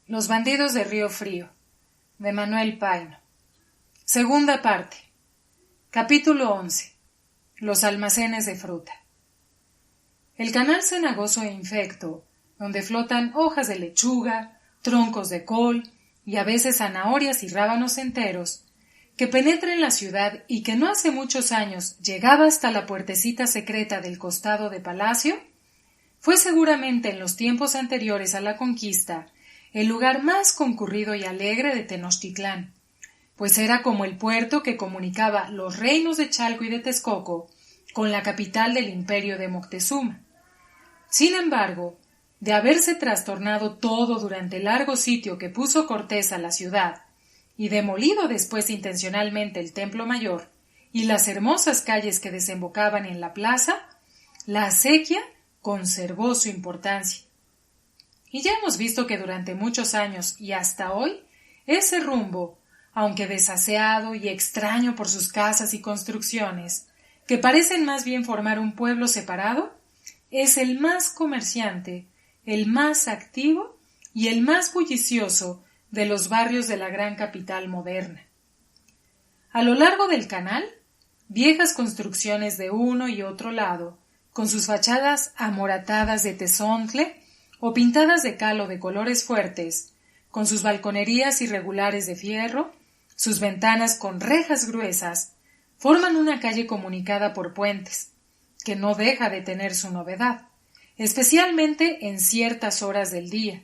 Los bandidos de Río Frío, de Manuel Paino. Segunda parte. Capítulo 11. Los almacenes de fruta. El canal cenagoso e infecto, donde flotan hojas de lechuga, troncos de col y a veces zanahorias y rábanos enteros, que penetra en la ciudad y que no hace muchos años llegaba hasta la puertecita secreta del costado de Palacio, fue seguramente en los tiempos anteriores a la conquista el lugar más concurrido y alegre de Tenochtitlán, pues era como el puerto que comunicaba los reinos de Chalco y de Texcoco con la capital del imperio de Moctezuma. Sin embargo, de haberse trastornado todo durante el largo sitio que puso Cortés a la ciudad, y demolido después intencionalmente el Templo Mayor y las hermosas calles que desembocaban en la plaza, la acequia conservó su importancia. Y ya hemos visto que durante muchos años y hasta hoy, ese rumbo, aunque desaseado y extraño por sus casas y construcciones, que parecen más bien formar un pueblo separado, es el más comerciante, el más activo y el más bullicioso de los barrios de la gran capital moderna. A lo largo del canal, viejas construcciones de uno y otro lado, con sus fachadas amoratadas de tezontle o pintadas de cal o de colores fuertes, con sus balconerías irregulares de fierro, sus ventanas con rejas gruesas, forman una calle comunicada por puentes, que no deja de tener su novedad, especialmente en ciertas horas del día,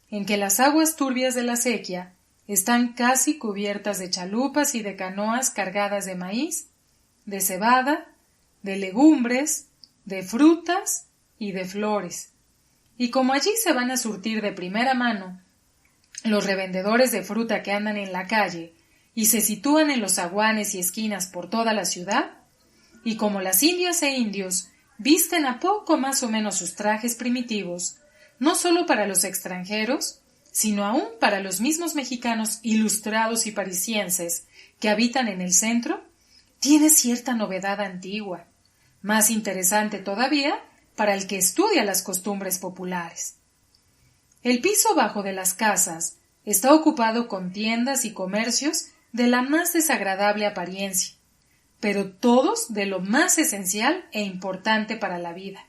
en que las aguas turbias de la acequia están casi cubiertas de chalupas y de canoas cargadas de maíz, de cebada, de legumbres, de frutas y de flores. Y como allí se van a surtir de primera mano los revendedores de fruta que andan en la calle y se sitúan en los zaguanes y esquinas por toda la ciudad, y como las indias e indios visten a poco más o menos sus trajes primitivos, no solo para los extranjeros, sino aún para los mismos mexicanos ilustrados y parisienses que habitan en el centro, tiene cierta novedad antigua, más interesante todavía para el que estudia las costumbres populares. El piso bajo de las casas está ocupado con tiendas y comercios de la más desagradable apariencia, pero todos de lo más esencial e importante para la vida,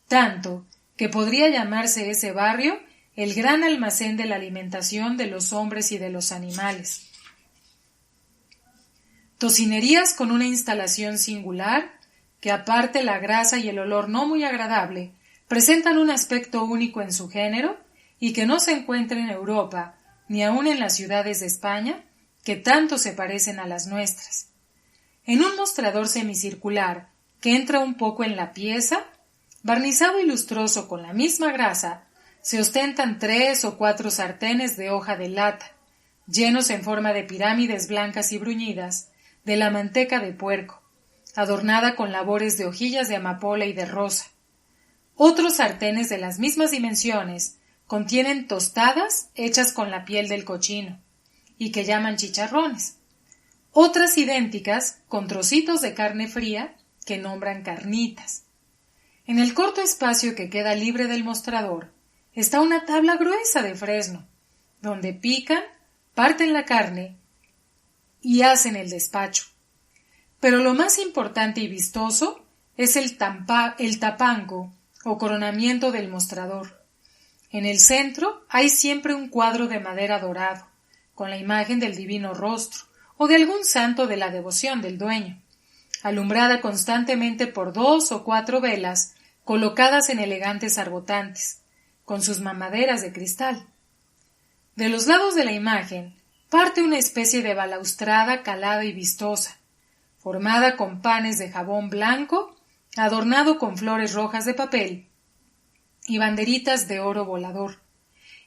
tanto que podría llamarse ese barrio el gran almacén de la alimentación de los hombres y de los animales. Tocinerías con una instalación singular, que aparte la grasa y el olor no muy agradable, presentan un aspecto único en su género y que no se encuentra en Europa, ni aun en las ciudades de España, que tanto se parecen a las nuestras. En un mostrador semicircular, que entra un poco en la pieza, barnizado y lustroso con la misma grasa, se ostentan 3 o 4 sartenes de hoja de lata, llenos en forma de pirámides blancas y bruñidas, de la manteca de puerco, adornada con labores de hojillas de amapola y de rosa. Otros sartenes de las mismas dimensiones contienen tostadas hechas con la piel del cochino, y que llaman chicharrones. Otras idénticas con trocitos de carne fría que nombran carnitas. En el corto espacio que queda libre del mostrador está una tabla gruesa de fresno, donde pican, parten la carne y hacen el despacho. Pero lo más importante y vistoso es el tapanco o coronamiento del mostrador. En el centro hay siempre un cuadro de madera dorado, con la imagen del divino rostro o de algún santo de la devoción del dueño, alumbrada constantemente por 2 o 4 velas colocadas en elegantes arbotantes, con sus mamaderas de cristal. De los lados de la imagen parte una especie de balaustrada calada y vistosa, formada con panes de jabón blanco, adornado con flores rojas de papel y banderitas de oro volador,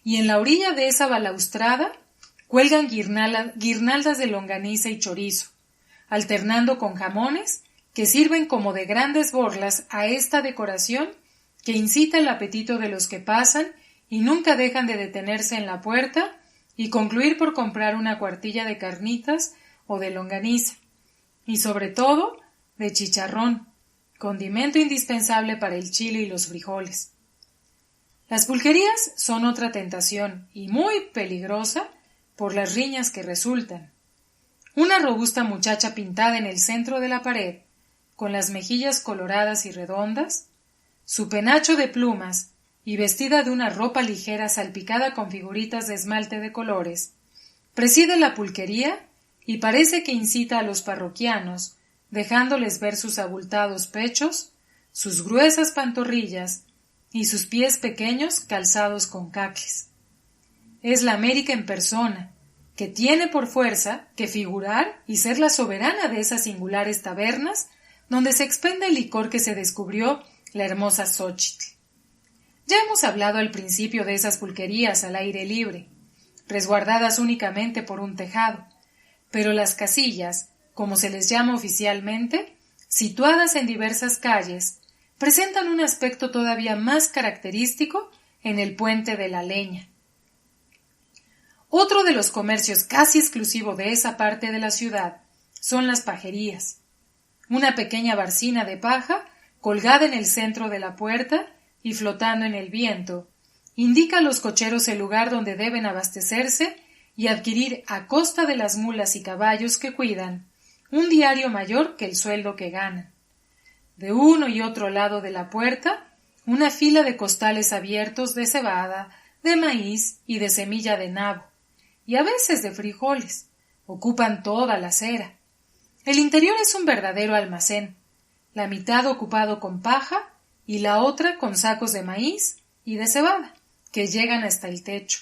y en la orilla de esa balaustrada cuelgan guirnaldas de longaniza y chorizo, alternando con jamones que sirven como de grandes borlas a esta decoración que incita el apetito de los que pasan y nunca dejan de detenerse en la puerta y concluir por comprar una cuartilla de carnitas o de longaniza, y sobre todo de chicharrón, condimento indispensable para el chile y los frijoles. Las pulquerías son otra tentación y muy peligrosa por las riñas que resultan. Una robusta muchacha pintada en el centro de la pared, con las mejillas coloradas y redondas, su penacho de plumas y vestida de una ropa ligera salpicada con figuritas de esmalte de colores, preside la pulquería y parece que incita a los parroquianos, dejándoles ver sus abultados pechos, sus gruesas pantorrillas y sus pies pequeños calzados con cacles. Es la América en persona, que tiene por fuerza que figurar y ser la soberana de esas singulares tabernas donde se expende el licor que se descubrió la hermosa Xóchitl. Ya hemos hablado al principio de esas pulquerías al aire libre, resguardadas únicamente por un tejado, pero las casillas, como se les llama oficialmente, situadas en diversas calles, presentan un aspecto todavía más característico en el Puente de la Leña. Otro de los comercios casi exclusivo de esa parte de la ciudad son las pajerías. Una pequeña barcina de paja, colgada en el centro de la puerta y flotando en el viento, indica a los cocheros el lugar donde deben abastecerse y adquirir a costa de las mulas y caballos que cuidan un diario mayor que el sueldo que ganan. De uno y otro lado de la puerta, una fila de costales abiertos de cebada, de maíz y de semilla de nabo, y a veces de frijoles, ocupan toda la acera. El interior es un verdadero almacén, la mitad ocupado con paja y la otra con sacos de maíz y de cebada, que llegan hasta el techo.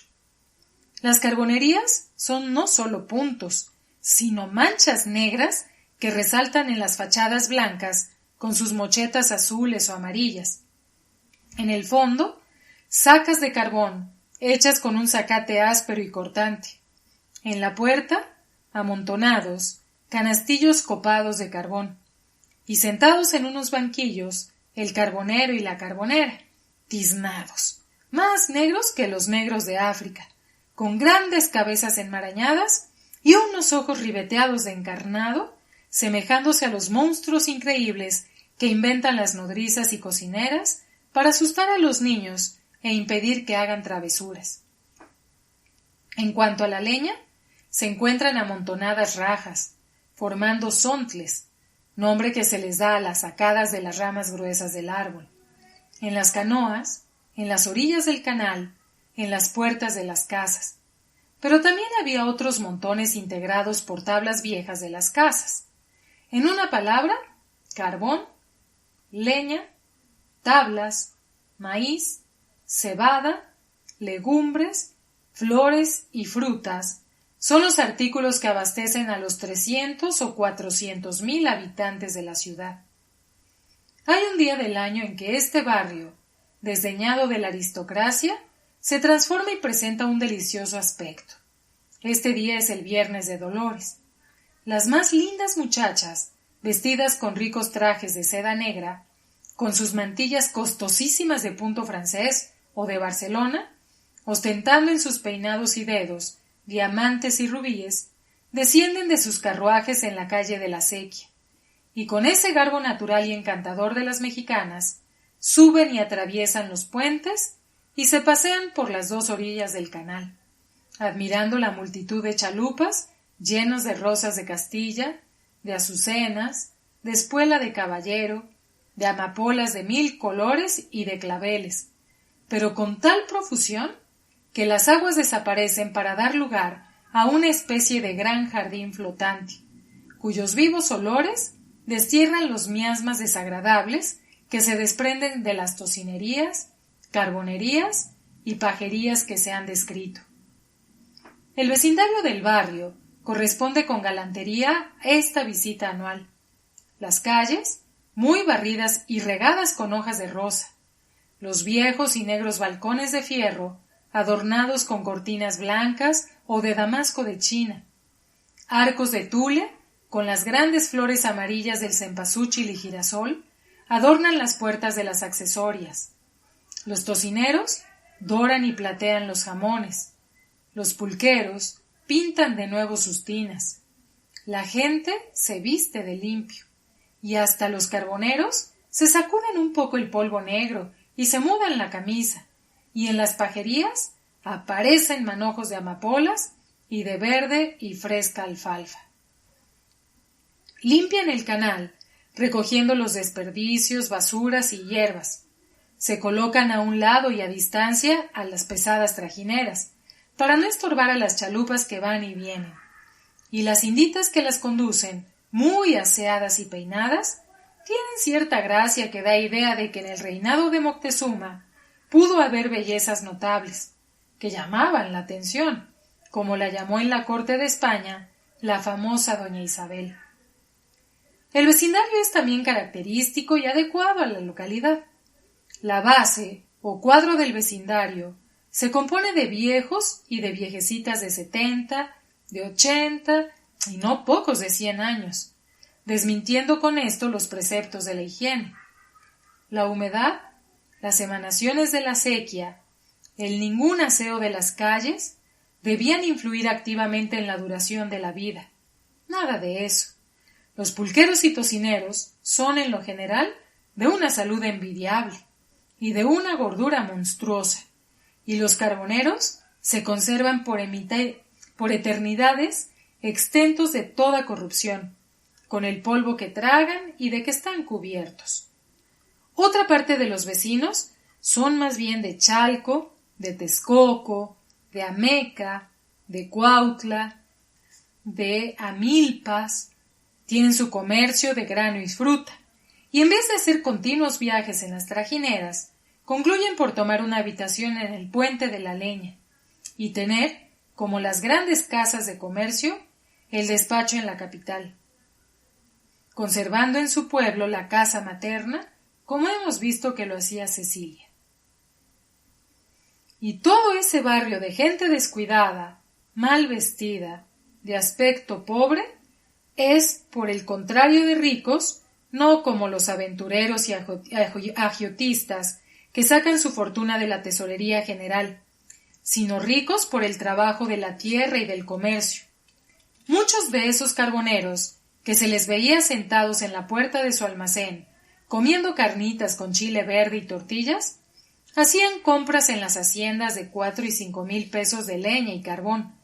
Las carbonerías son no solo puntos, sino manchas negras que resaltan en las fachadas blancas con sus mochetas azules o amarillas. En el fondo, sacas de carbón hechas con un zacate áspero y cortante. En la puerta, amontonados, canastillos copados de carbón. Y sentados en unos banquillos, el carbonero y la carbonera, tiznados, más negros que los negros de África, con grandes cabezas enmarañadas y unos ojos ribeteados de encarnado, semejándose a los monstruos increíbles que inventan las nodrizas y cocineras para asustar a los niños e impedir que hagan travesuras. En cuanto a la leña, se encuentran amontonadas rajas, formando sontles, nombre que se les da a las sacadas de las ramas gruesas del árbol, en las canoas, en las orillas del canal, en las puertas de las casas. Pero también había otros montones integrados por tablas viejas de las casas. En una palabra, carbón, leña, tablas, maíz, cebada, legumbres, flores y frutas son los artículos que abastecen a los 300 o 400,000 habitantes de la ciudad. Hay un día del año en que este barrio, desdeñado de la aristocracia, se transforma y presenta un delicioso aspecto. Este día es el Viernes de Dolores. Las más lindas muchachas, vestidas con ricos trajes de seda negra, con sus mantillas costosísimas de punto francés o de Barcelona, ostentando en sus peinados y dedos diamantes y rubíes, descienden de sus carruajes en la calle de la Acequia, y con ese garbo natural y encantador de las mexicanas, suben y atraviesan los puentes y se pasean por las dos orillas del canal, admirando la multitud de chalupas llenos de rosas de Castilla, de azucenas, de espuela de caballero, de amapolas de 1000 colores y de claveles, pero con tal profusión que las aguas desaparecen para dar lugar a una especie de gran jardín flotante, cuyos vivos olores destierran los miasmas desagradables que se desprenden de las tocinerías, carbonerías y pajerías que se han descrito. El vecindario del barrio corresponde con galantería a esta visita anual. Las calles, muy barridas y regadas con hojas de rosa, los viejos y negros balcones de fierro, adornados con cortinas blancas o de damasco de China, arcos de tule con las grandes flores amarillas del cempasúchil y girasol, adornan las puertas de las accesorias. Los tocineros doran y platean los jamones. Los pulqueros pintan de nuevo sus tinas. La gente se viste de limpio. Y hasta los carboneros se sacuden un poco el polvo negro y se mudan la camisa, y en las pajerías aparecen manojos de amapolas y de verde y fresca alfalfa. Limpian el canal, recogiendo los desperdicios, basuras y hierbas. Se colocan a un lado y a distancia a las pesadas trajineras, para no estorbar a las chalupas que van y vienen. Y las inditas que las conducen, muy aseadas y peinadas, tienen cierta gracia que da idea de que en el reinado de Moctezuma pudo haber bellezas notables, que llamaban la atención, como la llamó en la corte de España la famosa doña Isabel. El vecindario es también característico y adecuado a la localidad. La base, o cuadro del vecindario, se compone de viejos y de viejecitas de 70, de 80 y no pocos de 100 años, desmintiendo con esto los preceptos de la higiene. La humedad, las emanaciones de la sequía, el ningún aseo de las calles, debían influir activamente en la duración de la vida. Nada de eso. Los pulqueros y tocineros son, en lo general, de una salud envidiable y de una gordura monstruosa, y los carboneros se conservan por eternidades exentos de toda corrupción, con el polvo que tragan y de que están cubiertos. Otra parte de los vecinos son más bien de Chalco, de Texcoco, de Ameca, de Cuautla, de Amilpas. Tienen su comercio de grano y fruta, y en vez de hacer continuos viajes en las trajineras, concluyen por tomar una habitación en el Puente de la Leña y tener, como las grandes casas de comercio, el despacho en la capital, conservando en su pueblo la casa materna, como hemos visto que lo hacía Cecilia. Y todo ese barrio de gente descuidada, mal vestida, de aspecto pobre, es, por el contrario de ricos, no como los aventureros y agiotistas que sacan su fortuna de la tesorería general, sino ricos por el trabajo de la tierra y del comercio. Muchos de esos carboneros, que se les veía sentados en la puerta de su almacén, comiendo carnitas con chile verde y tortillas, hacían compras en las haciendas de 4 y 5 mil pesos de leña y carbón,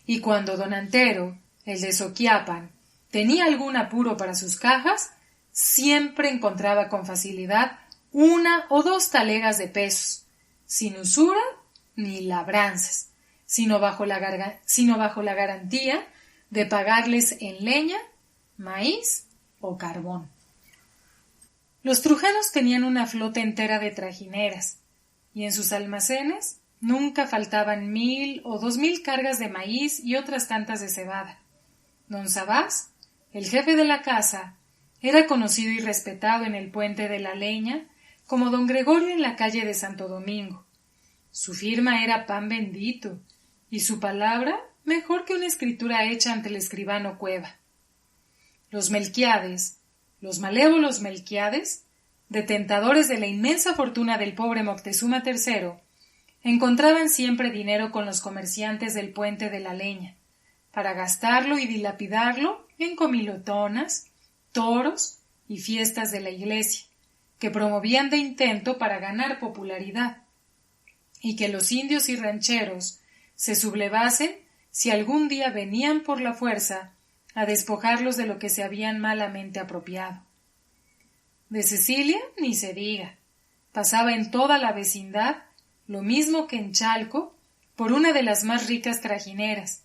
y cuando don Antero, el de Soquiapan, tenía algún apuro para sus cajas, siempre encontraba con facilidad 1 o 2 talegas de pesos, sin usura ni labranzas, sino bajo la garantía de pagarles en leña, maíz o carbón. Los trujanos tenían una flota entera de trajineras, y en sus almacenes nunca faltaban 1000 o 2000 cargas de maíz y otras tantas de cebada. Don Sabás, el jefe de la casa, era conocido y respetado en el Puente de la Leña como don Gregorio en la calle de Santo Domingo. Su firma era pan bendito, y su palabra mejor que una escritura hecha ante el escribano Cueva. Los Melquiades, los malévolos Melquiades, detentadores de la inmensa fortuna del pobre Moctezuma III, encontraban siempre dinero con los comerciantes del Puente de la Leña, para gastarlo y dilapidarlo en comilotonas, toros y fiestas de la iglesia, que promovían de intento para ganar popularidad, y que los indios y rancheros se sublevasen si algún día venían por la fuerza a despojarlos de lo que se habían malamente apropiado. De Cecilia ni se diga. Pasaba en toda la vecindad, lo mismo que en Chalco, por una de las más ricas trajineras,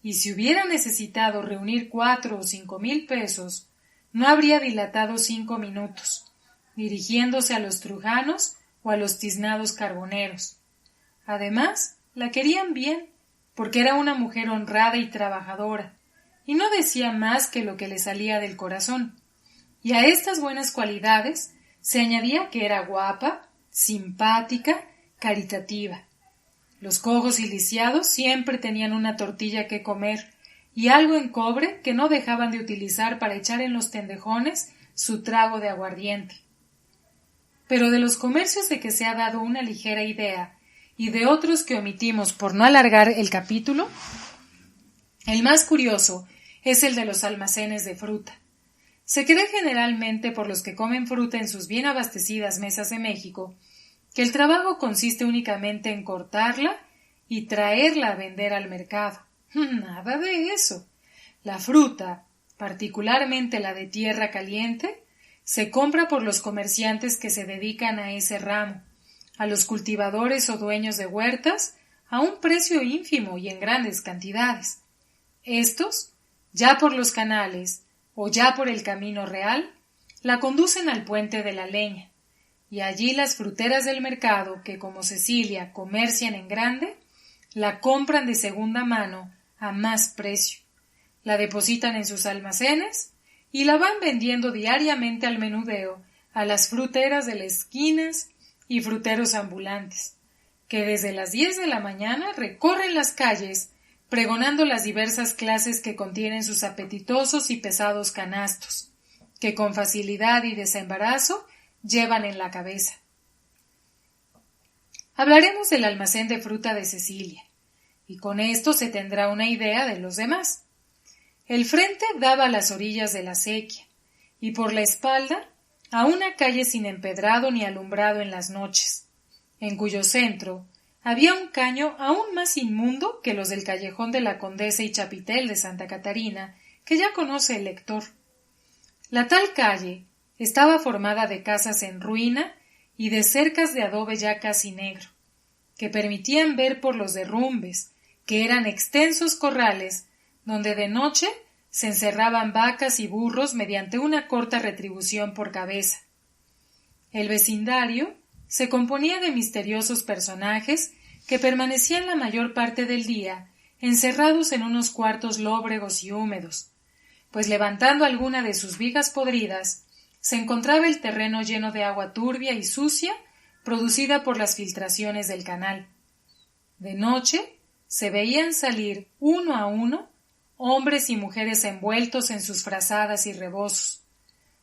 y si hubiera necesitado reunir 4 o 5 mil pesos, no habría dilatado 5 minutos, dirigiéndose a los trujanos o a los tiznados carboneros. Además, la querían bien, porque era una mujer honrada y trabajadora, y no decía más que lo que le salía del corazón. Y a estas buenas cualidades se añadía que era guapa, simpática, caritativa. Los cojos y lisiados siempre tenían una tortilla que comer y algo en cobre que no dejaban de utilizar para echar en los tendejones su trago de aguardiente. Pero de los comercios de que se ha dado una ligera idea y de otros que omitimos por no alargar el capítulo, el más curioso es el de los almacenes de fruta. Se cree generalmente por los que comen fruta en sus bien abastecidas mesas de México que el trabajo consiste únicamente en cortarla y traerla a vender al mercado. Nada de eso. La fruta, particularmente la de tierra caliente, se compra por los comerciantes que se dedican a ese ramo, a los cultivadores o dueños de huertas, a un precio ínfimo y en grandes cantidades. Estos, ya por los canales o ya por el camino real, la conducen al puente de la leña, y allí las fruteras del mercado, que como Cecilia comercian en grande, la compran de segunda mano a más precio, la depositan en sus almacenes y la van vendiendo diariamente al menudeo a las fruteras de las esquinas y fruteros ambulantes, que desde las 10 de la mañana recorren las calles pregonando las diversas clases que contienen sus apetitosos y pesados canastos, que con facilidad y desembarazo llevan en la cabeza. Hablaremos del almacén de fruta de Cecilia, y con esto se tendrá una idea de los demás. El frente daba a las orillas de la acequia, y por la espalda a una calle sin empedrado ni alumbrado en las noches, en cuyo centro había un caño aún más inmundo que los del callejón de la Condesa y Chapitel de Santa Catarina, que ya conoce el lector. La tal calle estaba formada de casas en ruina y de cercas de adobe ya casi negro, que permitían ver por los derrumbes, que eran extensos corrales donde de noche se encerraban vacas y burros mediante una corta retribución por cabeza. El vecindario se componía de misteriosos personajes que permanecían la mayor parte del día encerrados en unos cuartos lóbregos y húmedos, pues levantando alguna de sus vigas podridas se encontraba el terreno lleno de agua turbia y sucia producida por las filtraciones del canal. De noche se veían salir uno a uno hombres y mujeres envueltos en sus frazadas y rebozos,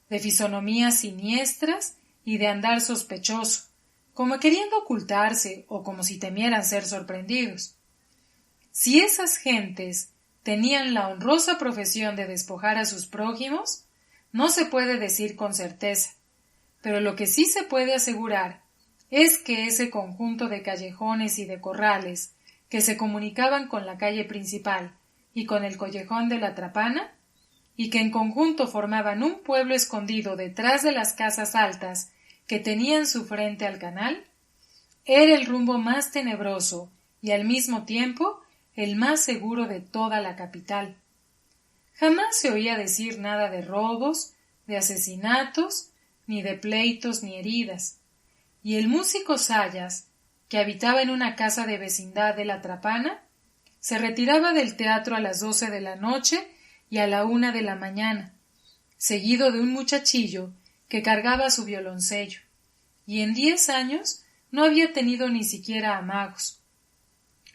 de fisonomías siniestras y de andar sospechoso, como queriendo ocultarse o como si temieran ser sorprendidos. Si esas gentes tenían la honrosa profesión de despojar a sus prójimos, no se puede decir con certeza, pero lo que sí se puede asegurar es que ese conjunto de callejones y de corrales que se comunicaban con la calle principal y con el collejón de la Trapana, y que en conjunto formaban un pueblo escondido detrás de las casas altas que tenían su frente al canal, era el rumbo más tenebroso y al mismo tiempo el más seguro de toda la capital. Jamás se oía decir nada de robos, de asesinatos, ni de pleitos ni heridas, y el músico Sayas, que habitaba en una casa de vecindad de la Trapana, se retiraba del teatro a las 12 de la noche y a la 1 de la mañana, seguido de un muchachillo que cargaba su violoncello, y en 10 años no había tenido ni siquiera amagos.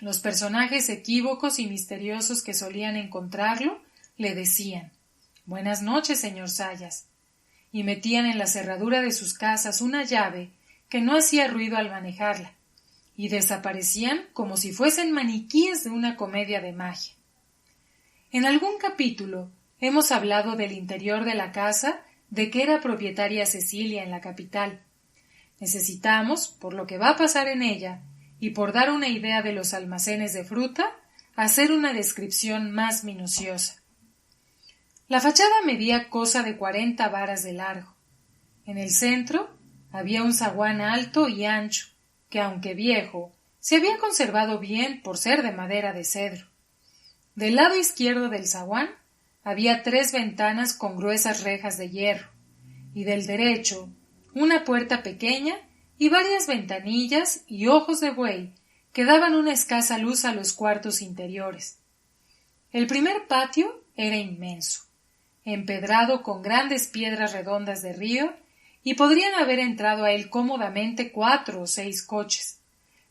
Los personajes equívocos y misteriosos que solían encontrarlo le decían «Buenas noches, señor Sayas», y metían en la cerradura de sus casas una llave que no hacía ruido al manejarla, y desaparecían como si fuesen maniquíes de una comedia de magia. En algún capítulo hemos hablado del interior de la casa de que era propietaria Cecilia en la capital. Necesitamos, por lo que va a pasar en ella, y por dar una idea de los almacenes de fruta, hacer una descripción más minuciosa. La fachada medía cosa de 40 varas de largo. En el centro había un zaguán alto y ancho, que aunque viejo, se había conservado bien por ser de madera de cedro. Del lado izquierdo del zaguán había 3 ventanas con gruesas rejas de hierro, y del derecho una puerta pequeña y varias ventanillas y ojos de buey que daban una escasa luz a los cuartos interiores. El primer patio era inmenso, empedrado con grandes piedras redondas de río, y podrían haber entrado a él cómodamente 4 o 6 coches,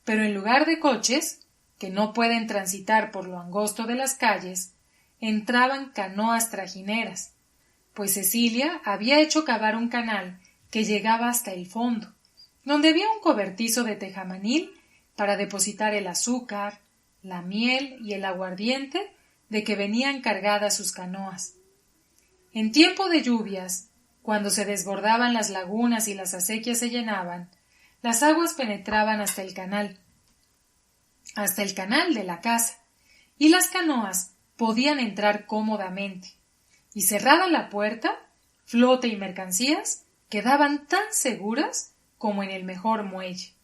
pero en lugar de coches, que no pueden transitar por lo angosto de las calles, entraban canoas trajineras, pues Cecilia había hecho cavar un canal que llegaba hasta el fondo, donde había un cobertizo de tejamanil para depositar el azúcar, la miel y el aguardiente de que venían cargadas sus canoas. En tiempo de lluvias, cuando se desbordaban las lagunas y las acequias se llenaban, las aguas penetraban hasta el canal de la casa, y las canoas podían entrar cómodamente, y cerrada la puerta, flota y mercancías quedaban tan seguras como en el mejor muelle.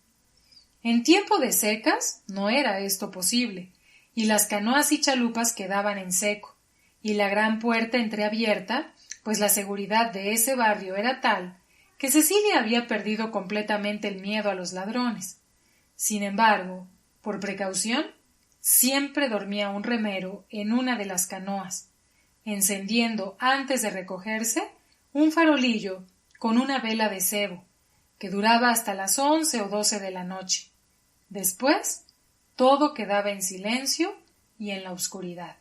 En tiempo de secas no era esto posible, y las canoas y chalupas quedaban en seco, y la gran puerta entreabierta, pues la seguridad de ese barrio era tal que Cecilia había perdido completamente el miedo a los ladrones. Sin embargo, por precaución, siempre dormía un remero en una de las canoas, encendiendo antes de recogerse un farolillo con una vela de sebo, que duraba hasta las 11 o 12 de la noche. Después, todo quedaba en silencio y en la oscuridad.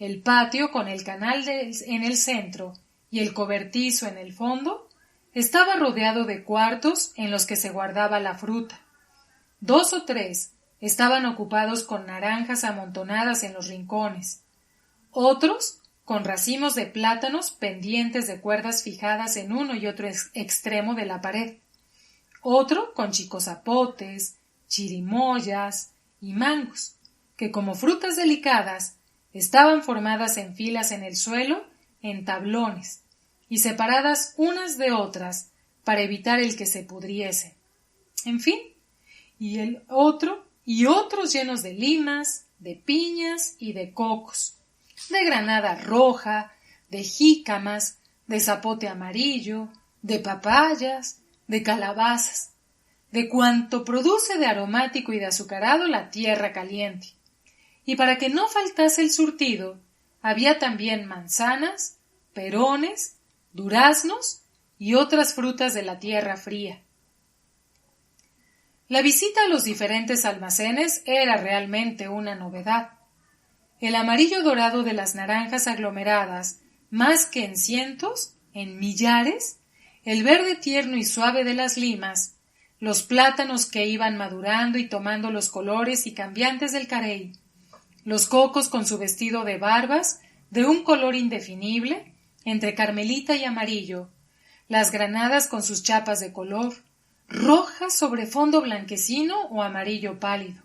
El patio, con el canal en el centro y el cobertizo en el fondo, estaba rodeado de cuartos en los que se guardaba la fruta. 2 o 3 estaban ocupados con naranjas amontonadas en los rincones, otros con racimos de plátanos pendientes de cuerdas fijadas en uno y otro extremo de la pared, otro con chicozapotes, chirimoyas y mangos, que como frutas delicadas estaban formadas en filas en el suelo en tablones y separadas unas de otras para evitar el que se pudriesen. En fin, y otros llenos de limas, de piñas y de cocos, de granada roja, de jícamas, de zapote amarillo, de papayas, de calabazas, de cuanto produce de aromático y de azucarado la tierra caliente. Y para que no faltase el surtido, había también manzanas, perones, duraznos y otras frutas de la tierra fría. La visita a los diferentes almacenes era realmente una novedad. El amarillo dorado de las naranjas aglomeradas, más que en cientos, en millares, el verde tierno y suave de las limas, los plátanos que iban madurando y tomando los colores y cambiantes del carey, los cocos con su vestido de barbas, de un color indefinible, entre carmelita y amarillo, las granadas con sus chapas de color, rojas sobre fondo blanquecino o amarillo pálido,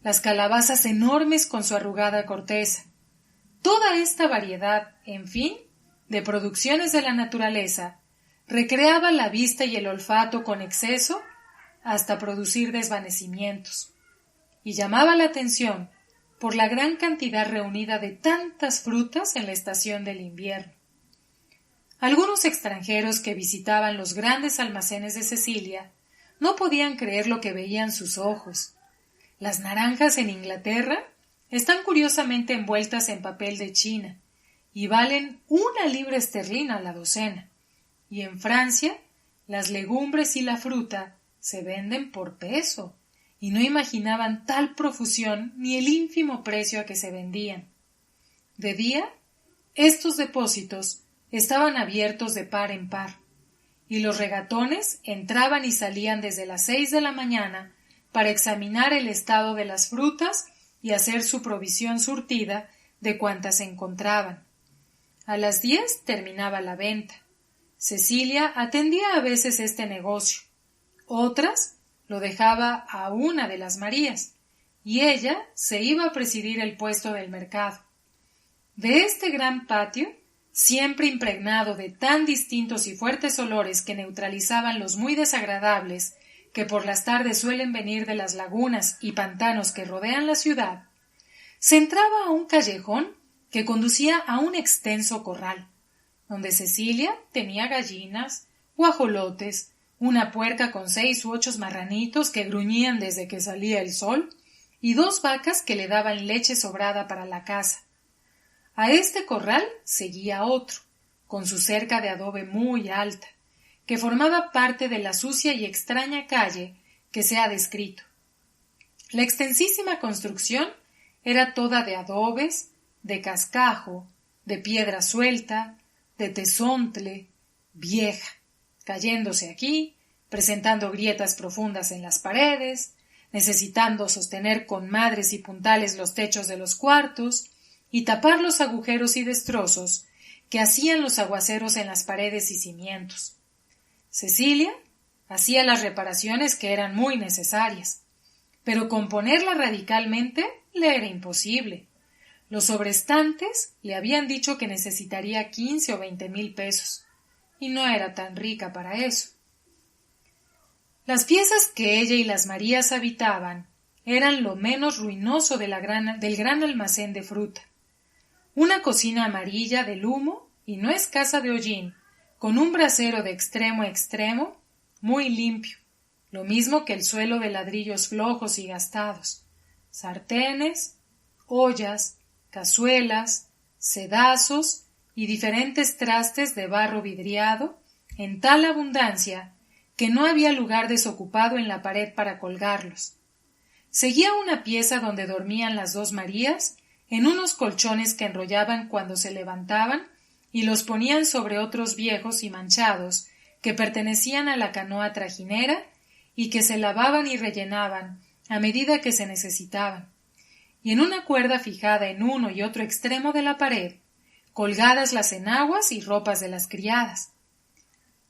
las calabazas enormes con su arrugada corteza. Toda esta variedad, en fin, de producciones de la naturaleza, recreaba la vista y el olfato con exceso hasta producir desvanecimientos, y llamaba la atención por la gran cantidad reunida de tantas frutas en la estación del invierno. Algunos extranjeros que visitaban los grandes almacenes de Cecilia no podían creer lo que veían sus ojos. Las naranjas en Inglaterra están curiosamente envueltas en papel de China y valen 1 libra esterlina a la docena, y en Francia las legumbres y la fruta se venden por peso, y no imaginaban tal profusión ni el ínfimo precio a que se vendían. De día, estos depósitos estaban abiertos de par en par, y los regatones entraban y salían desde las 6 de la mañana para examinar el estado de las frutas y hacer su provisión surtida de cuantas se encontraban. A las 10 terminaba la venta. Cecilia atendía a veces este negocio, otras lo dejaba a una de las Marías, y ella se iba a presidir el puesto del mercado. De este gran patio, siempre impregnado de tan distintos y fuertes olores que neutralizaban los muy desagradables que por las tardes suelen venir de las lagunas y pantanos que rodean la ciudad, se entraba a un callejón que conducía a un extenso corral, donde Cecilia tenía gallinas, guajolotes, una puerca con 6 u 8 marranitos que gruñían desde que salía el sol, y 2 vacas que le daban leche sobrada para la casa. A este corral seguía otro, con su cerca de adobe muy alta, que formaba parte de la sucia y extraña calle que se ha descrito. La extensísima construcción era toda de adobes, de cascajo, de piedra suelta, de tesontle, vieja, cayéndose aquí, presentando grietas profundas en las paredes, necesitando sostener con madres y puntales los techos de los cuartos y tapar los agujeros y destrozos que hacían los aguaceros en las paredes y cimientos. Cecilia hacía las reparaciones que eran muy necesarias, pero componerla radicalmente le era imposible. Los sobrestantes le habían dicho que necesitaría 15 o 20,000 pesos, y no era tan rica para eso. Las piezas que ella y las Marías habitaban eran lo menos ruinoso del gran almacén de fruta. Una cocina amarilla del humo y no escasa de hollín, con un brasero de extremo a extremo, muy limpio, lo mismo que el suelo de ladrillos flojos y gastados, sartenes, ollas, cazuelas, sedazos y diferentes trastes de barro vidriado en tal abundancia que no había lugar desocupado en la pared para colgarlos. Seguía una pieza donde dormían las dos Marías en unos colchones que enrollaban cuando se levantaban y los ponían sobre otros viejos y manchados que pertenecían a la canoa trajinera y que se lavaban y rellenaban a medida que se necesitaban, y en una cuerda fijada en uno y otro extremo de la pared, colgadas las enaguas y ropas de las criadas.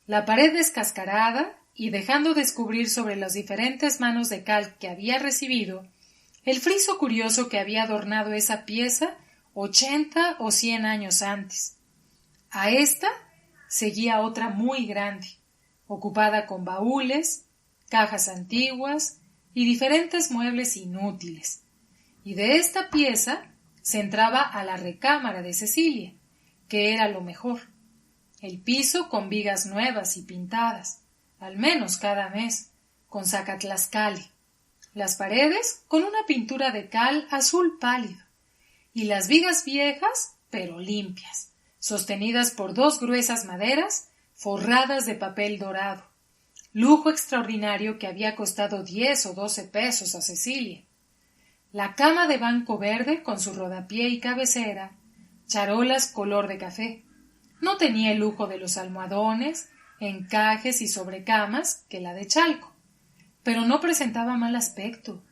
La pared descascarada y dejando descubrir sobre las diferentes manos de cal que había recibido, el friso curioso que había adornado esa pieza 80 o 100 años antes. A ésta seguía otra muy grande, ocupada con baúles, cajas antiguas y diferentes muebles inútiles, y de esta pieza se entraba a la recámara de Cecilia, que era lo mejor, el piso con vigas nuevas y pintadas, al menos cada mes, con zacatlascali, las paredes con una pintura de cal azul pálido, y las vigas viejas pero limpias, sostenidas por dos gruesas maderas forradas de papel dorado, lujo extraordinario que había costado 10 o 12 pesos a Cecilia. La cama de banco verde con su rodapié y cabecera, charolas color de café. No tenía el lujo de los almohadones, encajes y sobrecamas que la de Chalco, pero no presentaba mal aspecto,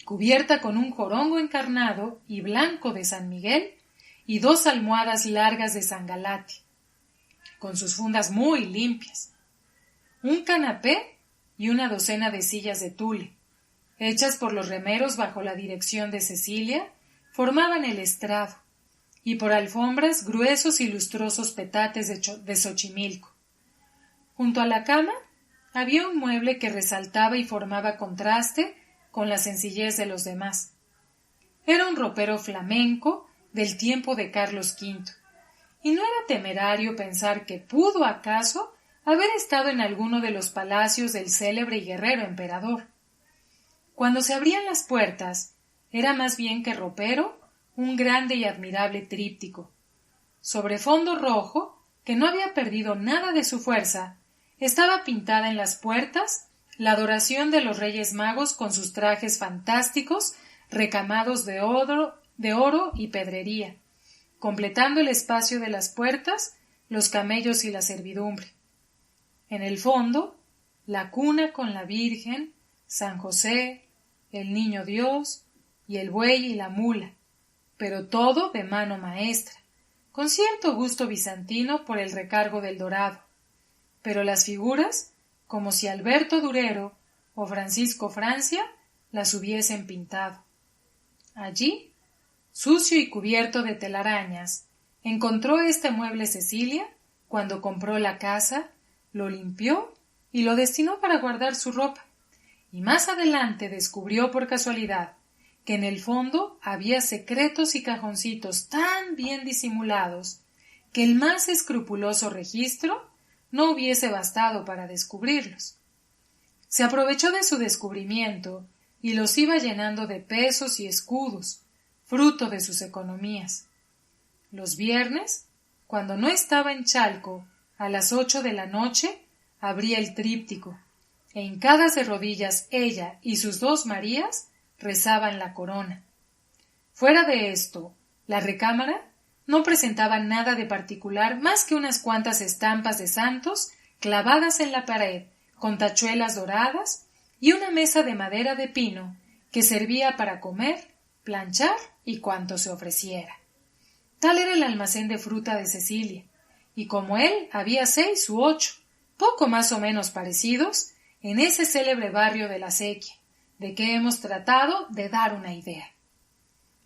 cubierta con un jorongo encarnado y blanco de San Miguel y 2 almohadas largas de Sangalati, con sus fundas muy limpias, un canapé y una docena de sillas de tule, hechas por los remeros bajo la dirección de Cecilia, formaban el estrado, y por alfombras gruesos y lustrosos petates de Xochimilco. Junto a la cama había un mueble que resaltaba y formaba contraste con la sencillez de los demás. Era un ropero flamenco del tiempo de Carlos V, y no era temerario pensar que pudo acaso haber estado en alguno de los palacios del célebre y guerrero emperador. Cuando se abrían las puertas, era más bien que ropero un grande y admirable tríptico. Sobre fondo rojo, que no había perdido nada de su fuerza, estaba pintada en las puertas la adoración de los Reyes Magos con sus trajes fantásticos recamados de oro y pedrería, completando el espacio de las puertas, los camellos y la servidumbre. En el fondo, la cuna con la Virgen, San José, el Niño Dios y el buey y la mula, pero todo de mano maestra, con cierto gusto bizantino por el recargo del dorado, pero las figuras como si Alberto Durero o Francisco Francia las hubiesen pintado. Allí, sucio y cubierto de telarañas, encontró este mueble Cecilia cuando compró la casa, lo limpió y lo destinó para guardar su ropa, y más adelante descubrió por casualidad que en el fondo había secretos y cajoncitos tan bien disimulados que el más escrupuloso registro no hubiese bastado para descubrirlos. Se aprovechó de su descubrimiento y los iba llenando de pesos y escudos, fruto de sus economías. Los viernes, cuando no estaba en Chalco, a las 8 de la noche, abría el tríptico, e hincadas de rodillas ella y sus 2 Marías rezaban la corona. Fuera de esto, la recámara no presentaba nada de particular más que unas cuantas estampas de santos clavadas en la pared con tachuelas doradas y una mesa de madera de pino que servía para comer, planchar y cuanto se ofreciera. Tal era el almacén de fruta de Cecilia, y como él había 6 u 8, poco más o menos parecidos, en ese célebre barrio de la Acequia, de que hemos tratado de dar una idea.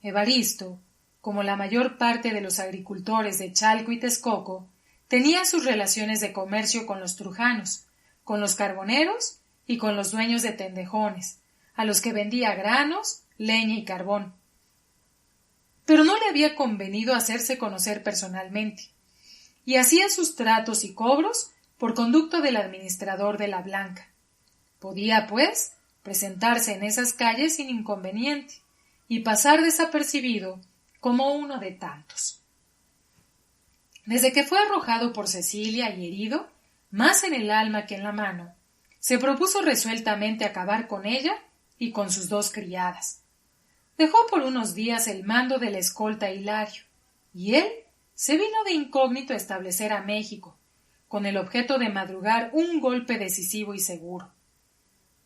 Evaristo, como la mayor parte de los agricultores de Chalco y Texcoco, tenía sus relaciones de comercio con los trujanos, con los carboneros y con los dueños de tendejones, a los que vendía granos, leña y carbón. Pero no le había convenido hacerse conocer personalmente, y hacía sus tratos y cobros por conducto del administrador de la Blanca. Podía, pues, presentarse en esas calles sin inconveniente y pasar desapercibido como uno de tantos. Desde que fue arrojado por Cecilia y herido, más en el alma que en la mano, se propuso resueltamente acabar con ella y con sus 2 criadas. Dejó por unos días el mando de la escolta Hilario, y él se vino de incógnito a establecer a México, con el objeto de madrugar un golpe decisivo y seguro.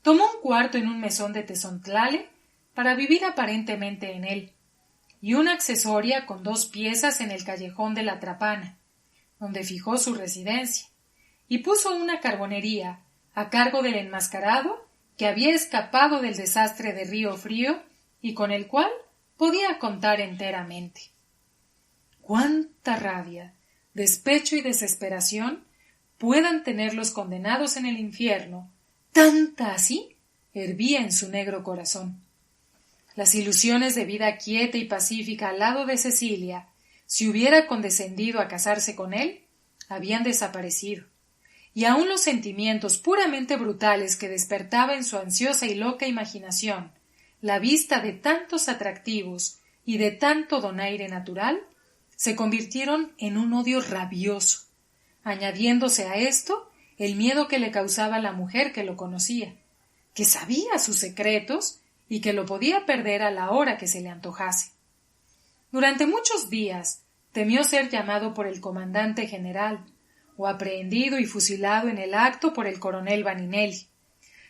Tomó un cuarto en un mesón de Tezontlale para vivir aparentemente en él, y una accesoria con 2 piezas en el callejón de la Trapana, donde fijó su residencia, y puso una carbonería a cargo del enmascarado que había escapado del desastre de Río Frío y con el cual podía contar enteramente. Cuánta rabia, despecho y desesperación puedan tener los condenados en el infierno, tanta así hervía en su negro corazón. Las ilusiones de vida quieta y pacífica al lado de Cecilia, si hubiera condescendido a casarse con él, habían desaparecido, y aun los sentimientos puramente brutales que despertaba en su ansiosa y loca imaginación la vista de tantos atractivos y de tanto donaire natural, se convirtieron en un odio rabioso, añadiéndose a esto el miedo que le causaba la mujer que lo conocía, que sabía sus secretos y que lo podía perder a la hora que se le antojase. Durante muchos días temió ser llamado por el comandante general, o aprehendido y fusilado en el acto por el coronel Vaninelli,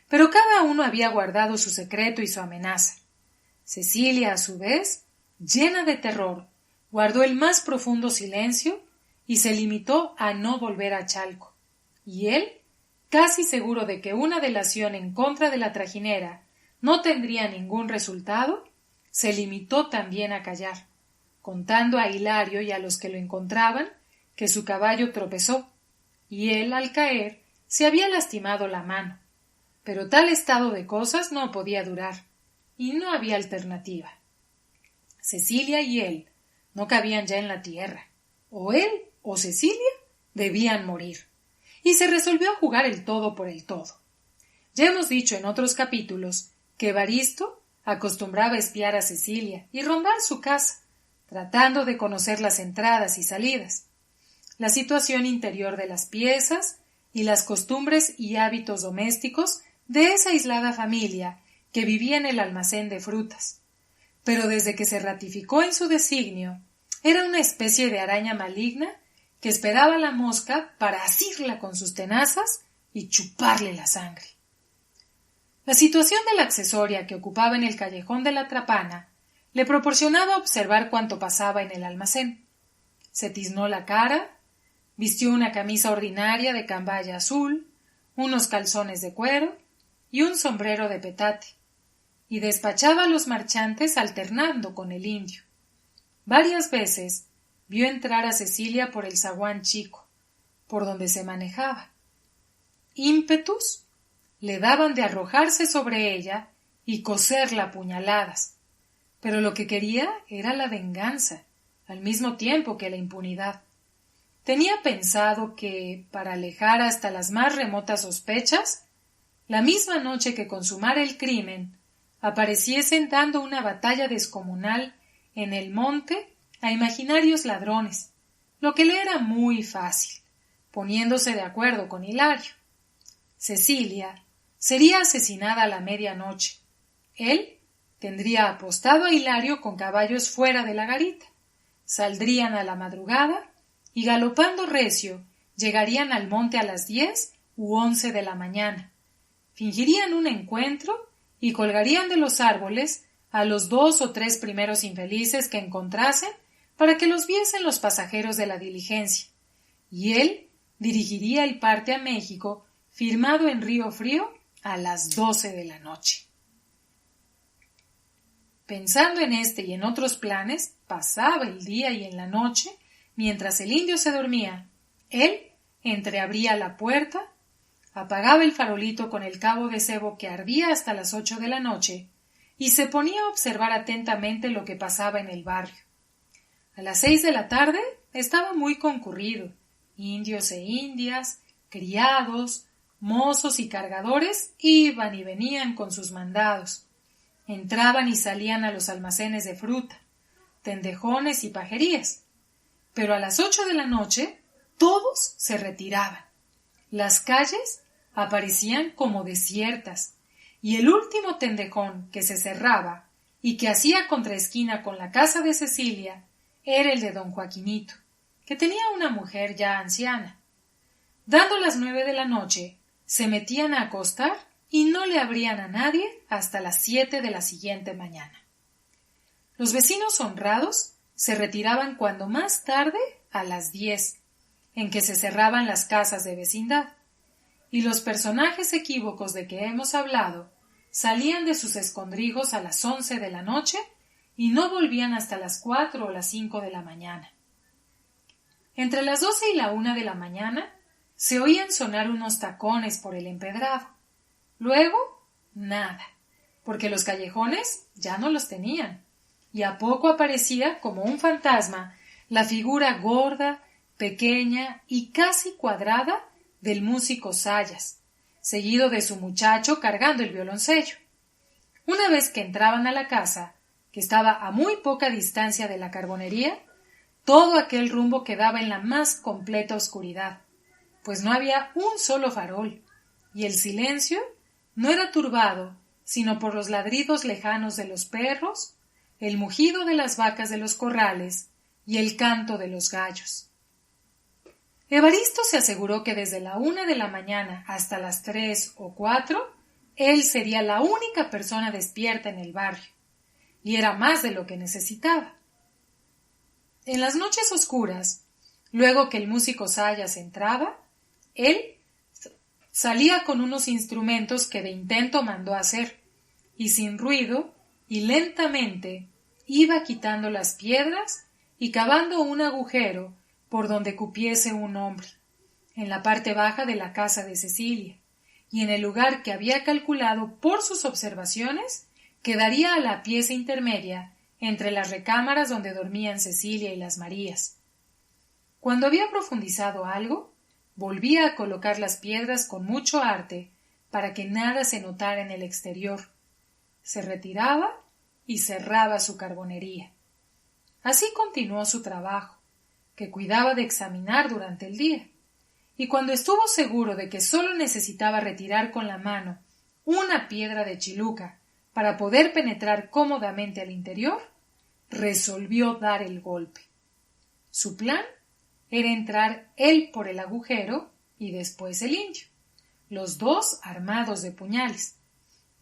pero cada uno había guardado su secreto y su amenaza. Cecilia, a su vez, llena de terror, guardó el más profundo silencio y se limitó a no volver a Chalco, y él, casi seguro de que una delación en contra de la trajinera no tendría ningún resultado, se limitó también a callar, contando a Hilario y a los que lo encontraban que su caballo tropezó, y él, al caer, se había lastimado la mano. Pero tal estado de cosas no podía durar, y no había alternativa. Cecilia y él no cabían ya en la tierra. O él o Cecilia debían morir, y se resolvió a jugar el todo por el todo. Ya hemos dicho en otros capítulos que Evaristo acostumbraba espiar a Cecilia y rondar su casa, tratando de conocer las entradas y salidas, la situación interior de las piezas y las costumbres y hábitos domésticos de esa aislada familia que vivía en el almacén de frutas. Pero desde que se ratificó en su designio, era una especie de araña maligna que esperaba a la mosca para asirla con sus tenazas y chuparle la sangre. La situación de la accesoria que ocupaba en el callejón de la Trapana le proporcionaba observar cuanto pasaba en el almacén. Se tiznó la cara, vistió una camisa ordinaria de cambaya azul, unos calzones de cuero y un sombrero de petate, y despachaba a los marchantes alternando con el indio. Varias veces vio entrar a Cecilia por el zaguán chico, por donde se manejaba. Ímpetus le daban de arrojarse sobre ella y coserla a puñaladas, pero lo que quería era la venganza, al mismo tiempo que la impunidad. Tenía pensado que, para alejar hasta las más remotas sospechas, la misma noche que consumara el crimen, apareciesen dando una batalla descomunal en el monte a imaginarios ladrones, lo que le era muy fácil, poniéndose de acuerdo con Hilario. Cecilia sería asesinada a la medianoche. Él tendría apostado a Hilario con caballos fuera de la garita. Saldrían a la madrugada y galopando recio llegarían al monte a las 10 u 11 de la mañana. Fingirían un encuentro y colgarían de los árboles a los 2 o 3 primeros infelices que encontrasen para que los viesen los pasajeros de la diligencia, y él dirigiría el parte a México firmado en Río Frío a las 12 de la noche. Pensando en este y en otros planes, pasaba el día y en la noche, mientras el indio se dormía, él entreabría la puerta, apagaba el farolito con el cabo de cebo que ardía hasta las 8 de la noche y se ponía a observar atentamente lo que pasaba en el barrio. A las 6 de la tarde estaba muy concurrido. Indios e indias, criados, mozos y cargadores iban y venían con sus mandados. Entraban y salían a los almacenes de fruta, tendejones y pajerías. Pero a las 8 de la noche todos se retiraban. Las calles aparecían como desiertas, y el último tendejón que se cerraba y que hacía contraesquina con la casa de Cecilia era el de don Joaquinito, que tenía una mujer ya anciana. Dando las 9 de la noche, se metían a acostar y no le abrían a nadie hasta las 7 de la siguiente mañana. Los vecinos honrados se retiraban cuando más tarde a las 10, en que se cerraban las casas de vecindad, y los personajes equívocos de que hemos hablado salían de sus escondrijos a las 11 de la noche y no volvían hasta las 4 o las 5 de la mañana. Entre las 12 y la 1 de la mañana se oían sonar unos tacones por el empedrado. Luego, nada, porque los callejones ya no los tenían, y a poco aparecía como un fantasma la figura gorda, pequeña y casi cuadrada del músico Sayas, seguido de su muchacho cargando el violoncello. Una vez que entraban a la casa, que estaba a muy poca distancia de la carbonería, todo aquel rumbo quedaba en la más completa oscuridad, pues no había un solo farol, y el silencio no era turbado sino por los ladridos lejanos de los perros, el mugido de las vacas de los corrales y el canto de los gallos. Evaristo se aseguró que desde la 1 de la mañana hasta las 3 o 4 él sería la única persona despierta en el barrio, y era más de lo que necesitaba. En las noches oscuras, luego que el músico Sayas entraba, él salía con unos instrumentos que de intento mandó hacer, y sin ruido y lentamente iba quitando las piedras y cavando un agujero por donde cupiese un hombre, en la parte baja de la casa de Cecilia, y en el lugar que había calculado por sus observaciones quedaría a la pieza intermedia entre las recámaras donde dormían Cecilia y las Marías. Cuando había profundizado algo, volvía a colocar las piedras con mucho arte para que nada se notara en el exterior. Se retiraba y cerraba su carbonería. Así continuó su trabajo, que cuidaba de examinar durante el día, y cuando estuvo seguro de que sólo necesitaba retirar con la mano una piedra de chiluca para poder penetrar cómodamente al interior, resolvió dar el golpe. Su plan era entrar él por el agujero y después el indio, los dos armados de puñales.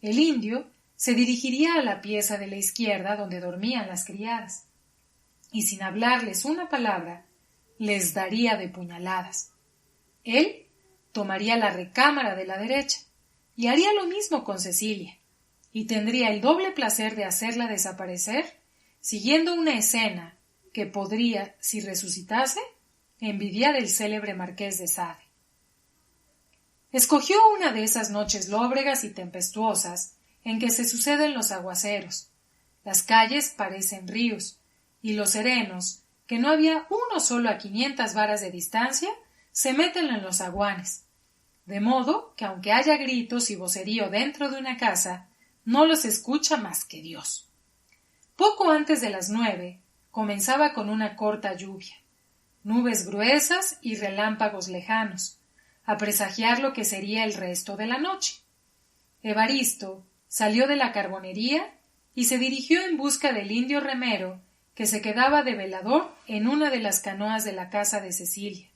El indio se dirigiría a la pieza de la izquierda donde dormían las criadas, y sin hablarles una palabra, les daría de puñaladas. Él tomaría la recámara de la derecha, y haría lo mismo con Cecilia, y tendría el doble placer de hacerla desaparecer, siguiendo una escena que podría, si resucitase, envidiar el célebre marqués de Sade. Escogió una de esas noches lóbregas y tempestuosas en que se suceden los aguaceros, las calles parecen ríos, y los serenos, que no había uno solo a 500 varas de distancia, se meten en los aguanes, de modo que aunque haya gritos y vocerío dentro de una casa, no los escucha más que Dios. Poco antes de las 9 comenzaba con una corta lluvia, nubes gruesas y relámpagos lejanos, a presagiar lo que sería el resto de la noche. Evaristo salió de la carbonería y se dirigió en busca del indio remero que se quedaba de velador en una de las canoas de la casa de Cecilia.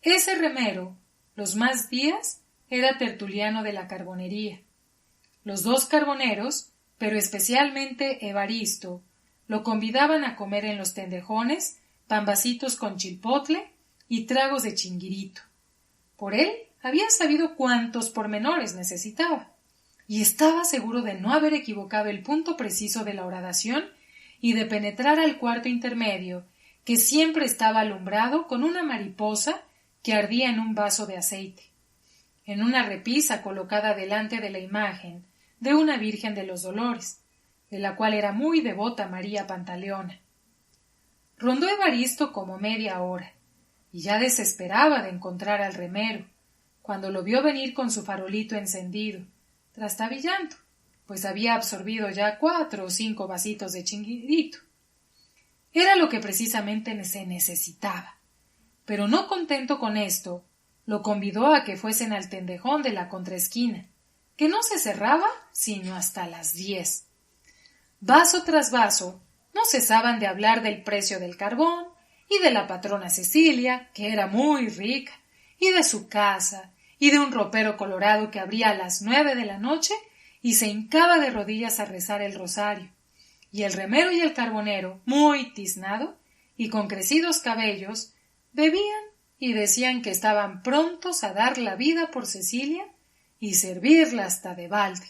Ese remero, los más días, era tertuliano de la carbonería. Los dos carboneros, pero especialmente Evaristo, lo convidaban a comer en los tendejones pambacitos con chilpotle y tragos de chinguirito. Por él había sabido cuántos pormenores necesitaba, y estaba seguro de no haber equivocado el punto preciso de la horadación y de penetrar al cuarto intermedio, que siempre estaba alumbrado con una mariposa que ardía en un vaso de aceite, en una repisa colocada delante de la imagen de una Virgen de los Dolores, de la cual era muy devota María Pantaleona. Rondó Evaristo como media hora, y ya desesperaba de encontrar al remero, cuando lo vio venir con su farolito encendido, trastabillando, pues había absorbido ya 4 o 5 vasitos de chinguirito. Era lo que precisamente se necesitaba, pero no contento con esto, lo convidó a que fuesen al tendejón de la contraesquina, que no se cerraba sino hasta las 10. Vaso tras vaso, no cesaban de hablar del precio del carbón, y de la patrona Cecilia, que era muy rica, y de su casa, y de un ropero colorado que abría a las 9 de la noche y se hincaba de rodillas a rezar el rosario, y el remero y el carbonero, muy tiznado y con crecidos cabellos, bebían y decían que estaban prontos a dar la vida por Cecilia y servirla hasta de balde,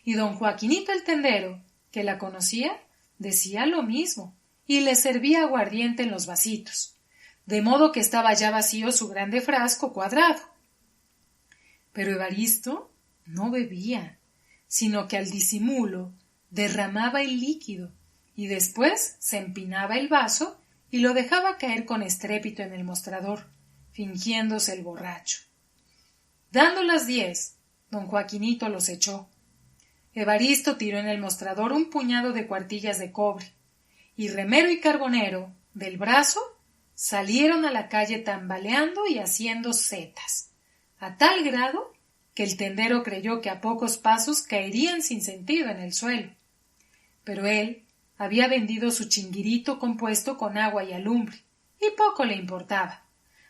y don Joaquinito el tendero, que la conocía, decía lo mismo, y le servía aguardiente en los vasitos, de modo que estaba ya vacío su grande frasco cuadrado. Pero Evaristo no bebía, sino que al disimulo derramaba el líquido y después se empinaba el vaso y lo dejaba caer con estrépito en el mostrador, fingiéndose el borracho. Dando las 10, don Joaquinito los echó. Evaristo tiró en el mostrador un puñado de cuartillas de cobre, y remero y carbonero, del brazo, salieron a la calle tambaleando y haciendo setas, a tal grado que el tendero creyó que a pocos pasos caerían sin sentido en el suelo. Pero él había vendido su chinguirito compuesto con agua y alumbre, y poco le importaba.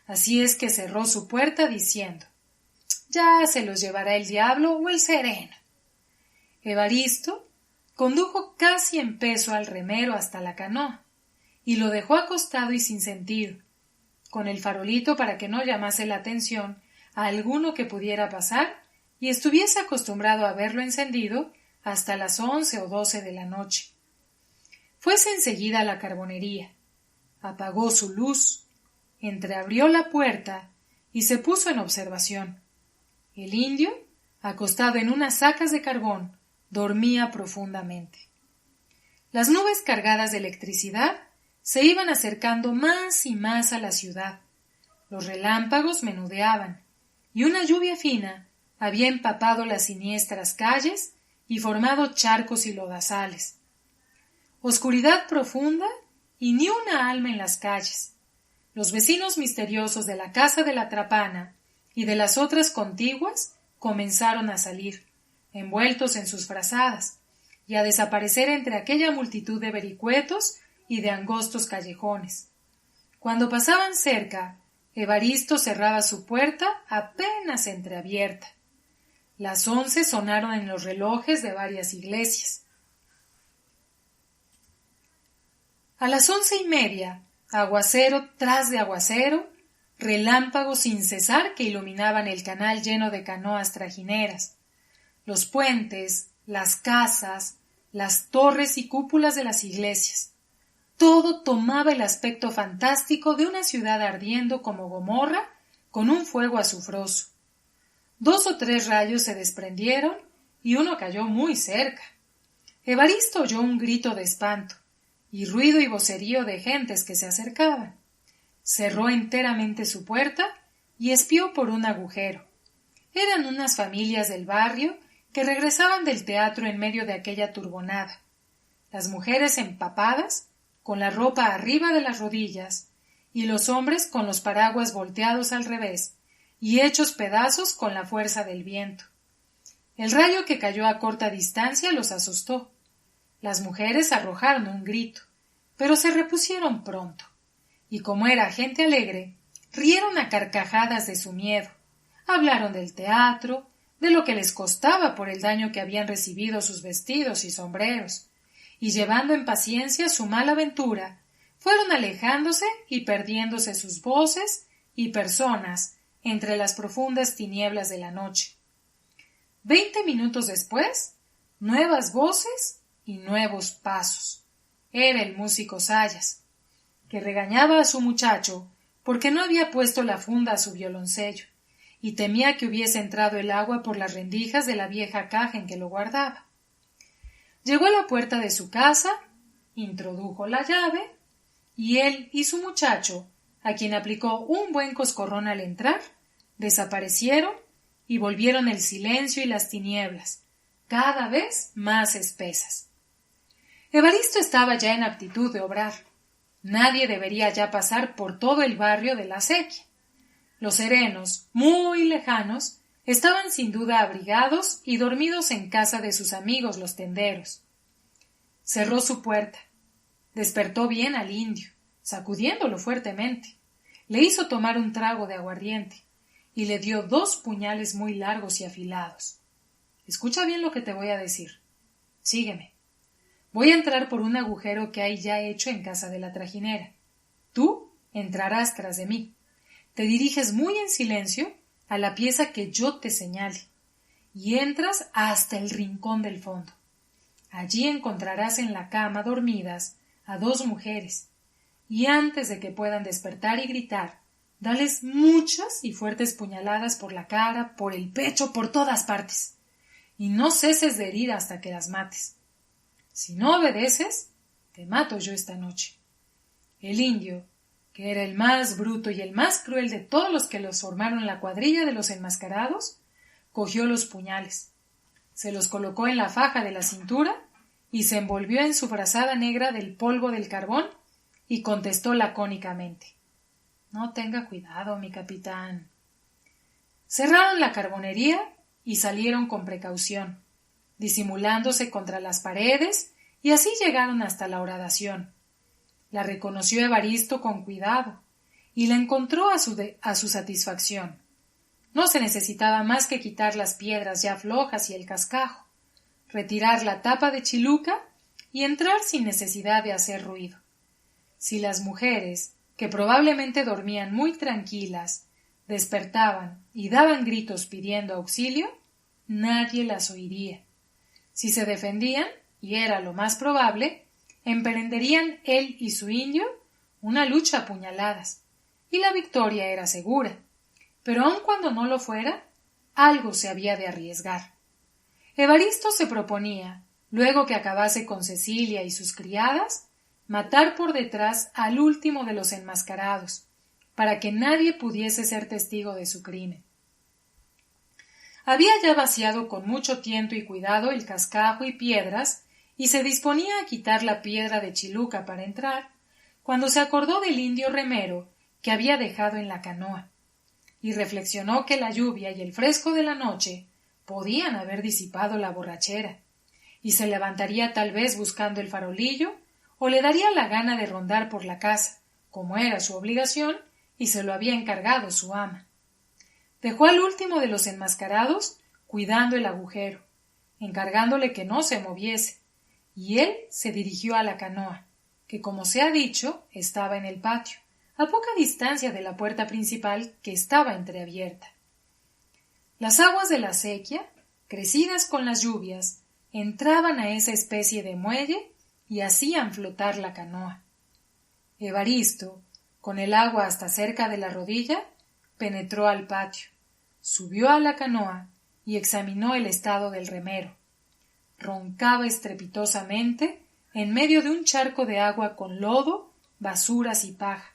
Así es que cerró su puerta diciendo: «Ya se los llevará el diablo o el sereno». Evaristo condujo casi en peso al remero hasta la canoa, y lo dejó acostado y sin sentido, con el farolito para que no llamase la atención a alguno que pudiera pasar y estuviese acostumbrado a verlo encendido hasta las 11 o 12 de la noche. Fuese enseguida a la carbonería, apagó su luz, entreabrió la puerta y se puso en observación. El indio, acostado en unas sacas de carbón, dormía profundamente. Las nubes cargadas de electricidad se iban acercando más y más a la ciudad. Los relámpagos menudeaban, y una lluvia fina había empapado las siniestras calles y formado charcos y lodazales. Oscuridad profunda y ni una alma en las calles. Los vecinos misteriosos de la casa de la Trapana y de las otras contiguas comenzaron a salir, envueltos en sus frazadas, y a desaparecer entre aquella multitud de vericuetos y de angostos callejones. Cuando pasaban cerca, Evaristo cerraba su puerta apenas entreabierta. Las 11 sonaron en los relojes de varias iglesias. A las 11:30, aguacero tras de aguacero, relámpagos sin cesar que iluminaban el canal lleno de canoas trajineras, los puentes, las casas, las torres y cúpulas de las iglesias. Todo tomaba el aspecto fantástico de una ciudad ardiendo como Gomorra con un fuego azufroso. 2 o 3 rayos se desprendieron y uno cayó muy cerca. Evaristo oyó un grito de espanto y ruido y vocerío de gentes que se acercaban. Cerró enteramente su puerta y espió por un agujero. Eran unas familias del barrio que regresaban del teatro en medio de aquella turbonada. Las mujeres empapadas, con la ropa arriba de las rodillas, y los hombres con los paraguas volteados al revés y hechos pedazos con la fuerza del viento. El rayo que cayó a corta distancia los asustó. Las mujeres arrojaron un grito, pero se repusieron pronto, y como era gente alegre, rieron a carcajadas de su miedo, hablaron del teatro, de lo que les costaba por el daño que habían recibido sus vestidos y sombreros, y llevando en paciencia su mala aventura, fueron alejándose y perdiéndose sus voces y personas entre las profundas tinieblas de la noche. 20 minutos después, nuevas voces y nuevos pasos. Era el músico Sayas, que regañaba a su muchacho porque no había puesto la funda a su violoncello y temía que hubiese entrado el agua por las rendijas de la vieja caja en que lo guardaba. Llegó a la puerta de su casa, introdujo la llave, y él y su muchacho, a quien aplicó un buen coscorrón al entrar, desaparecieron y volvieron el silencio y las tinieblas, cada vez más espesas. Evaristo estaba ya en aptitud de obrar. Nadie debería ya pasar por todo el barrio de la acequia. Los serenos, muy lejanos, estaban sin duda abrigados y dormidos en casa de sus amigos los tenderos. Cerró su puerta. Despertó bien al indio, sacudiéndolo fuertemente. Le hizo tomar un trago de aguardiente y le dio 2 puñales muy largos y afilados. Escucha bien lo que te voy a decir. Sígueme. Voy a entrar por un agujero que hay ya hecho en casa de la trajinera. Tú entrarás tras de mí. Te diriges muy en silencio a la pieza que yo te señale y entras hasta el rincón del fondo. Allí encontrarás en la cama dormidas a 2 mujeres y antes de que puedan despertar y gritar, dales muchas y fuertes puñaladas por la cara, por el pecho, por todas partes, y no ceses de herir hasta que las mates. Si no obedeces, te mato yo esta noche. El indio, que era el más bruto y el más cruel de todos los que los formaron la cuadrilla de los enmascarados, cogió los puñales, se los colocó en la faja de la cintura y se envolvió en su frazada negra del polvo del carbón y contestó lacónicamente: «No tenga cuidado, mi capitán». Cerraron la carbonería y salieron con precaución, disimulándose contra las paredes, y así llegaron hasta la horadación. La reconoció Evaristo con cuidado y la encontró a su satisfacción. No se necesitaba más que quitar las piedras ya flojas y el cascajo, retirar la tapa de chiluca y entrar sin necesidad de hacer ruido. Si las mujeres, que probablemente dormían muy tranquilas, despertaban y daban gritos pidiendo auxilio, nadie las oiría. Si se defendían, y era lo más probable, emprenderían él y su indio una lucha a puñaladas, y la victoria era segura. Pero aun cuando no lo fuera, algo se había de arriesgar. Evaristo se proponía, luego que acabase con Cecilia y sus criadas, matar por detrás al último de los enmascarados, para que nadie pudiese ser testigo de su crimen. Había ya vaciado con mucho tiento y cuidado el cascajo y piedras, y se disponía a quitar la piedra de chiluca para entrar, cuando se acordó del indio remero que había dejado en la canoa, y reflexionó que la lluvia y el fresco de la noche podían haber disipado la borrachera, y se levantaría tal vez buscando el farolillo, o le daría la gana de rondar por la casa, como era su obligación, y se lo había encargado su ama. Dejó al último de los enmascarados cuidando el agujero, encargándole que no se moviese, y él se dirigió a la canoa, que, como se ha dicho, estaba en el patio, a poca distancia de la puerta principal, que estaba entreabierta. Las aguas de la acequia, crecidas con las lluvias, entraban a esa especie de muelle y hacían flotar la canoa. Evaristo, con el agua hasta cerca de la rodilla, penetró al patio, subió a la canoa y examinó el estado del remero. Roncaba estrepitosamente en medio de un charco de agua con lodo, basuras y paja,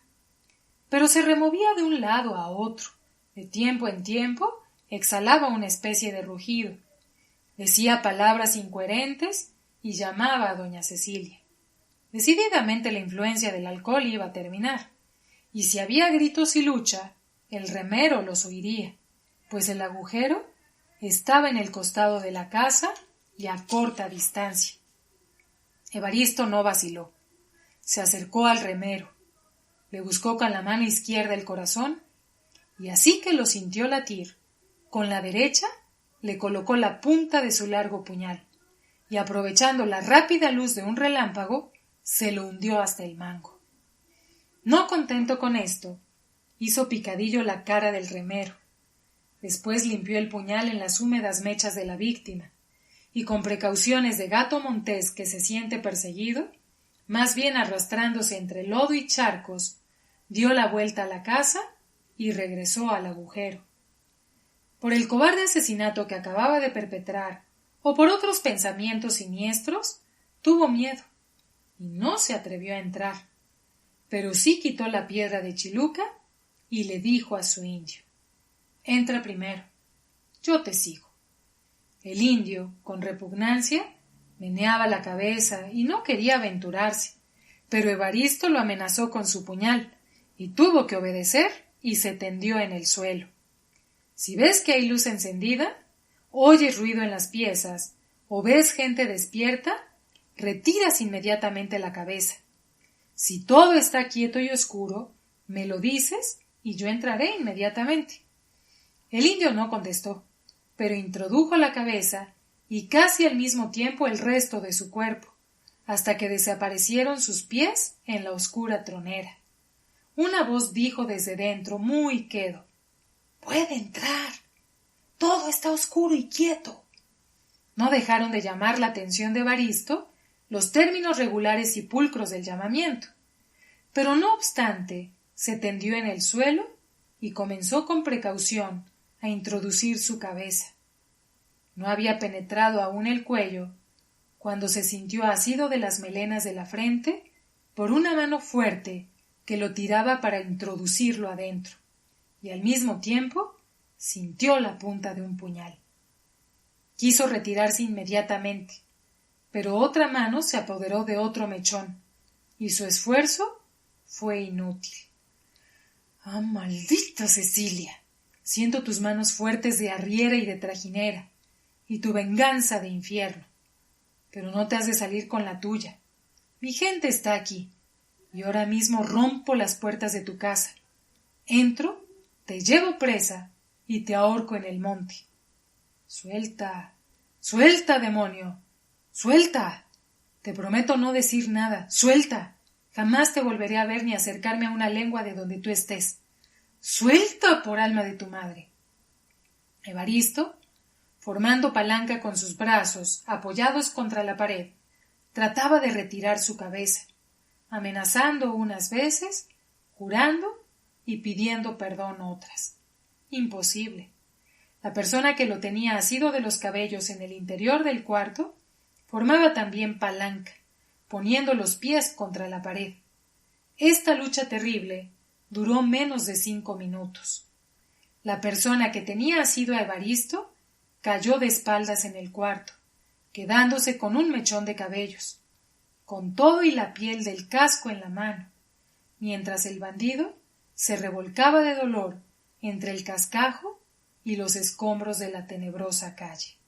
pero se removía de un lado a otro, de tiempo en tiempo exhalaba una especie de rugido, decía palabras incoherentes y llamaba a doña Cecilia. Decididamente la influencia del alcohol iba a terminar, y si había gritos y lucha, el remero los oiría, pues el agujero estaba en el costado de la casa y a corta distancia. Evaristo no vaciló. Se acercó al remero, le buscó con la mano izquierda el corazón, y así que lo sintió latir, con la derecha le colocó la punta de su largo puñal, y aprovechando la rápida luz de un relámpago, se lo hundió hasta el mango. No contento con esto, hizo picadillo la cara del remero. Después limpió el puñal en las húmedas mechas de la víctima, y con precauciones de gato montés que se siente perseguido, más bien arrastrándose entre lodo y charcos, dio la vuelta a la casa y regresó al agujero. Por el cobarde asesinato que acababa de perpetrar, o por otros pensamientos siniestros, tuvo miedo, y no se atrevió a entrar, pero sí quitó la piedra de Chiluca y le dijo a su indio: «Entra primero, yo te sigo». El indio, con repugnancia, meneaba la cabeza y no quería aventurarse, pero Evaristo lo amenazó con su puñal, y tuvo que obedecer y se tendió en el suelo. Si ves que hay luz encendida, oyes ruido en las piezas o ves gente despierta, retiras inmediatamente la cabeza. Si todo está quieto y oscuro, me lo dices y yo entraré inmediatamente. El indio no contestó, pero introdujo la cabeza y casi al mismo tiempo el resto de su cuerpo, hasta que desaparecieron sus pies en la oscura tronera. Una voz dijo desde dentro, muy quedo: «Puede entrar. Todo está oscuro y quieto». No dejaron de llamar la atención de Evaristo los términos regulares y pulcros del llamamiento, pero no obstante se tendió en el suelo y comenzó con precaución a introducir su cabeza. No había penetrado aún el cuello cuando se sintió asido de las melenas de la frente por una mano fuerte que lo tiraba para introducirlo adentro, y al mismo tiempo sintió la punta de un puñal. Quiso retirarse inmediatamente, pero otra mano se apoderó de otro mechón, y su esfuerzo fue inútil. «¡Ah, maldita Cecilia! Siento tus manos fuertes de arriera y de trajinera, y tu venganza de infierno. Pero no te has de salir con la tuya. Mi gente está aquí, y ahora mismo rompo las puertas de tu casa. Entro, te llevo presa y te ahorco en el monte. Suelta, suelta, demonio, suelta. Te prometo no decir nada. Suelta. Jamás te volveré a ver ni acercarme a una lengua de donde tú estés. Suelta, por alma de tu madre». Evaristo, formando palanca con sus brazos apoyados contra la pared, trataba de retirar su cabeza, amenazando unas veces, jurando y pidiendo perdón otras. Imposible. La persona que lo tenía asido de los cabellos en el interior del cuarto formaba también palanca, poniendo los pies contra la pared. Esta lucha terrible duró menos de 5 minutos. La persona que tenía asido a Evaristo cayó de espaldas en el cuarto, quedándose con un mechón de cabellos, con todo y la piel del casco en la mano, mientras el bandido se revolcaba de dolor entre el cascajo y los escombros de la tenebrosa calle.